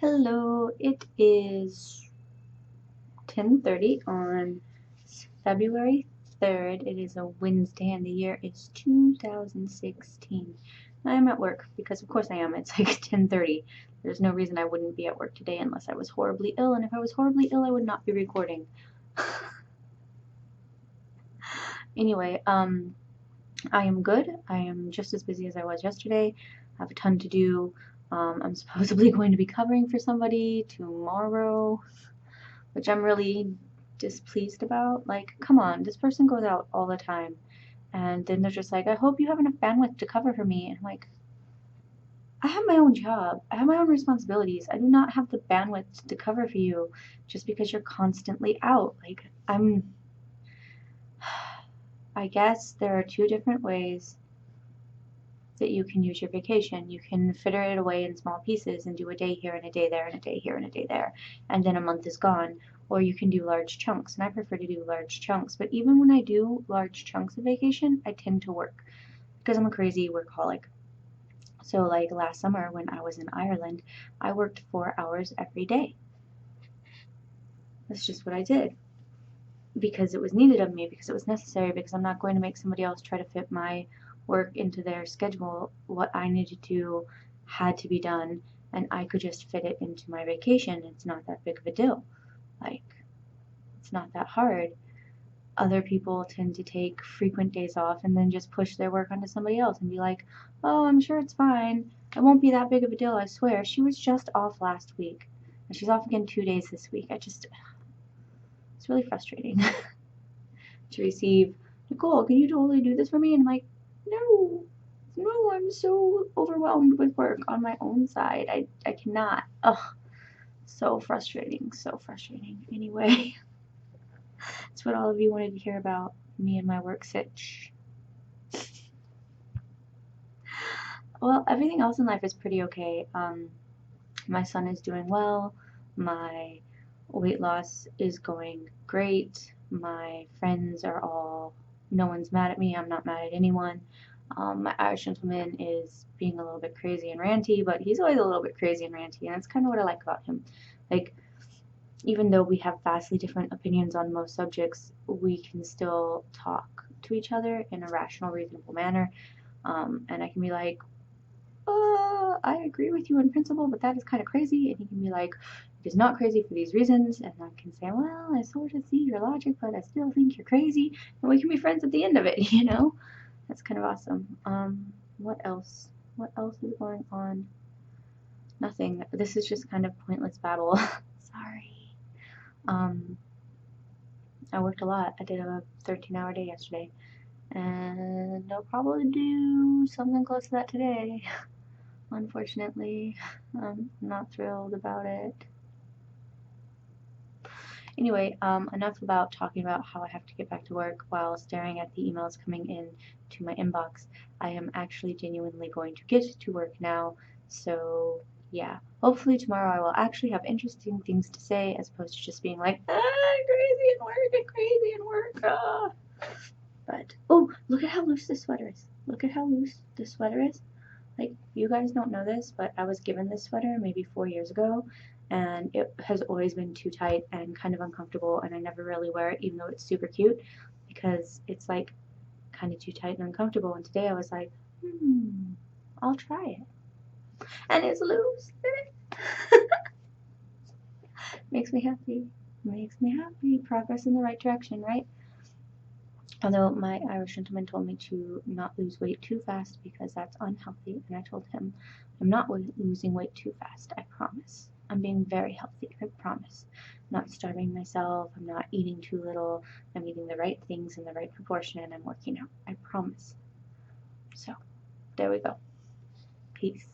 Hello, it is 10:30 on February 3rd. It is a Wednesday and the year is 2016. I am at work because of course I am. It's like 10:30. There's no reason I wouldn't be at work today unless I was horribly ill, and if I was horribly ill, I would not be recording. Anyway, I am good. I am just as busy as I was yesterday. I have a ton to do. I'm supposedly going to be covering for somebody tomorrow, which I'm really displeased about. Like, come on, this person goes out all the time. And then they're just like, I hope you have enough bandwidth to cover for me. And I'm like, I have my own job. I have my own responsibilities. I do not have the bandwidth to cover for you just because you're constantly out. Like, I guess there are two different ways that you can use your vacation. You can fitter it away in small pieces and do a day here and a day there and a day here and a day there, and then a month is gone. Or you can do large chunks, and I prefer to do large chunks. But even when I do large chunks of vacation, I tend to work because I'm a crazy workaholic. So, like last summer when I was in Ireland, I worked 4 hours every day. That's just what I did because it was needed of me, because it was necessary, because I'm not going to make somebody else try to fit my work into their schedule. What I needed to do had to be done, and I could just fit it into my vacation. It's not that big of a deal. Like, it's not that hard. Other people tend to take frequent days off and then just push their work onto somebody else and be like, oh, I'm sure it's fine. It won't be that big of a deal, I swear. She was just off last week, and she's off again 2 days this week. It's really frustrating. To receive, Nicole, can you totally do this for me? And I'm like, no, I'm so overwhelmed with work on my own side. I cannot. Ugh, so frustrating, so frustrating. Anyway, that's what all of you wanted to hear about me and my work sitch. Well, everything else in life is pretty okay. My son is doing well. My weight loss is going great. My friends are all, no one's mad at me. I'm not mad at anyone. My Irish gentleman is being a little bit crazy and ranty, but he's always a little bit crazy and ranty, and that's kind of what I like about him. Like, even though we have vastly different opinions on most subjects, we can still talk to each other in a rational, reasonable manner. And I can be like, I agree with you in principle, but that is kind of crazy. And he can be like, it is not crazy for these reasons. And I can say, well, I sort of see your logic, but I still think you're crazy. And we can be friends at the end of it, you know? That's kind of awesome. What else? What else is going on? Nothing. This is just kind of pointless babble. Sorry. Um, I worked a lot. I did a 13-hour day yesterday. And I'll probably do something close to that today. Unfortunately, I'm not thrilled about it. Anyway, enough about talking about how I have to get back to work while staring at the emails coming in to my inbox. I am actually genuinely going to get to work now, so yeah. Hopefully tomorrow I will actually have interesting things to say as opposed to just being like, crazy and work and crazy and work. But, oh, look at how loose this sweater is. Look at how loose this sweater is. Like, you guys don't know this, but I was given this sweater maybe 4 years ago, and it has always been too tight and kind of uncomfortable, and I never really wear it, even though it's super cute, because it's like kind of too tight and uncomfortable. And today I was like, I'll try it. And it's loose. Makes me happy. Makes me happy. Progress in the right direction, right? Although my Irish gentleman told me to not lose weight too fast because that's unhealthy, and I told him I'm not losing weight too fast, I promise. I'm being very healthy, I promise. I'm not starving myself, I'm not eating too little, I'm eating the right things in the right proportion, and I'm working out, I promise. So, there we go. Peace.